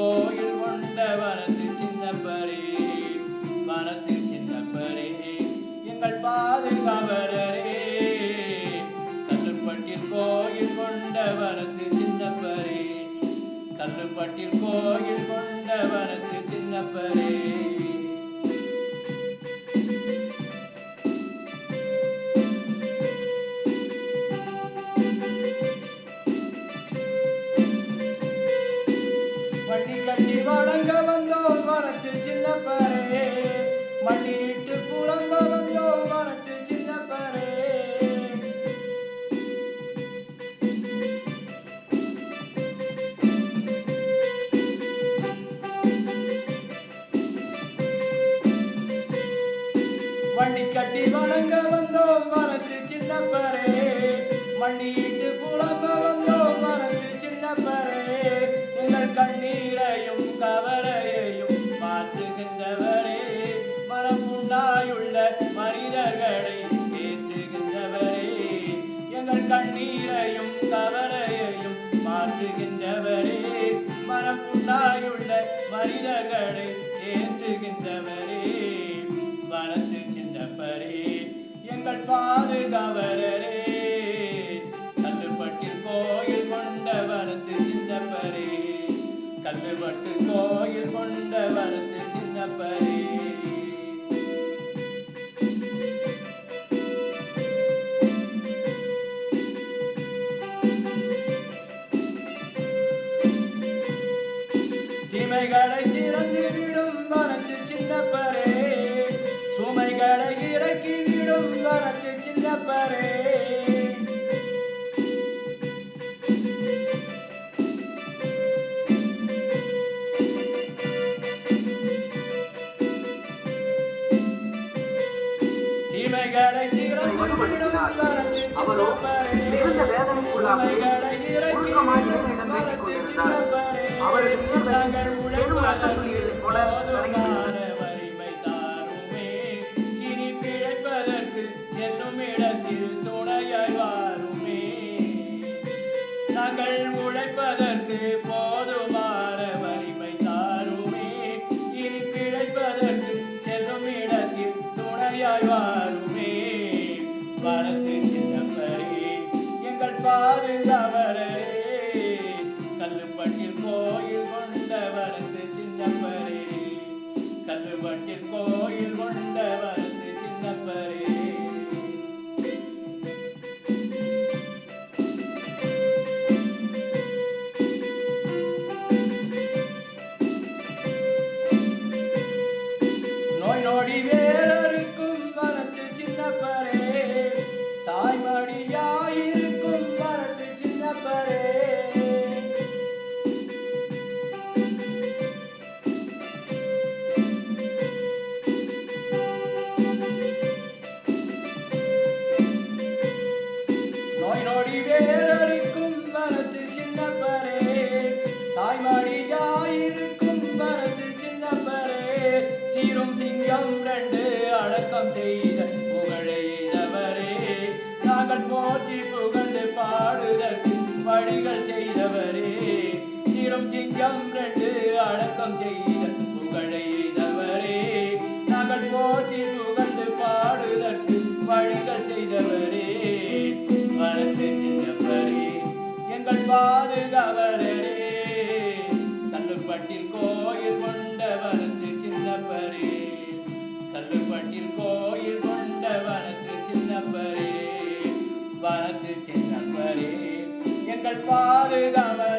கோயில் கொண்ட வனத்து சின்னப்பரே, வனத்து சின்னப்பரே, எங்கள் பாதுகாவலரே. கல்லுப்பட்டில் கோயில் கொண்ட வனத்து சின்னப்பரே, கல்லுப்பட்டில் கோயில் கொண்ட வனத்து சின்னப்பரே. வண்டி கட்டி வணங்க வந்தோம் வனத்து சின்னப்பரே, மண்ணிட்டு புலம்ப வந்தோம் வனத்து சின்னப்பரே. வண்டி கட்டி வணங்க வந்தோம் வனத்து சின்னப்பரே, மண்ணிட்டு புலம்ப வந்தோம் வனத்து சின்னப்பரே. எங்கள் கண்ணீரையும் கவலையையும் மாற்றுகின்றவரே, மனமுண்டாயுள்ள மனிதர்களை ஏற்றுகின்றவரே. எங்கள் கண்ணீரையும் கவலையையும் மாற்றுகின்றவரே, மனமுண்டாயுள்ள மனிதர்களை ஏற்றுகின்றவரே. வனத்து சின்னப்பரே, எங்கள் பாதுகாவலரே. கல்லுப்பட்டில் கோயில் கொண்ட வனத்து சின்னப்பரே, கல்லுப்பட்டு கோயில் கொண்ட வனத்து சின்னப்பரே. தீமைகளை திறந்து விடும் வனத்து சின்னப்பரே, சுமைகளை இறக்கி விடும் வனத்து சின்னப்பரே. தீமைகளை திறந்து விடும் வனத்து சின்னப்பரே, சுமைகளை இறக்கி விடும் வனத்து சின்னப்பரே. நாங்கள் உழைப்பதற்கு போதுமான வலிமை தாருமே, இனி பிழைப்பதற்கு என்னும் இடத்தில் துணையாய் வாருமே. நாங்கள் உழைப்பதற்கு போதுமான வலிமை தாருமே, இனி பிழைப்பதற்கு என்னும் இடத்தில் துணையாய் வாருமே. வனத்து சின்னப்பரே, எங்கள் பாதுகாவலரே. கல்லுப்பட்டில் கோயில் கொண்ட வனத்து சின்னப்பரே, கல்லுப்பட்டில் கோயில் கொண்ட வனத்து சின்னப்பரே. நோய் நொடி வேறறுக்கும் வனத்து சின்னப்பரே, தாய்மடியாயிருக்கும் வனத்து சின்னப்பரே. நோய் நொடி வேறறுக்கும் வனத்து சின்னப்பரே, தாய்மடியாயிருக்கும் வனத்து சின்னப்பரே. சீரும் சிங்கம் 2 அடக்கம் செய்த புகழெய்தவரே, நாங்கள் போற்றி புகழ்ந்து பாடுதற்கு வழிகள் செய்தவரே. சீரும் சிங்கம் 2 அடக்கம் செய்த புகழெய்தவரே, நாங்கள் போற்றி புகழ்ந்து பாடுதற்கு வழிகள் செய்தவரே. வனத்து சின்னப்பரே, எங்கள் பாதுகாவலரே. கல்லுப்பட்டில் கோயில் கொண்ட வனத்து சின்னப்பரே, கல்லுப்பட்டில் கோயில் கொண்ட வனத்து சின்னப்பரே. வனத்து சின்னப்பரே, எங்கள் பாதுகாவலரே.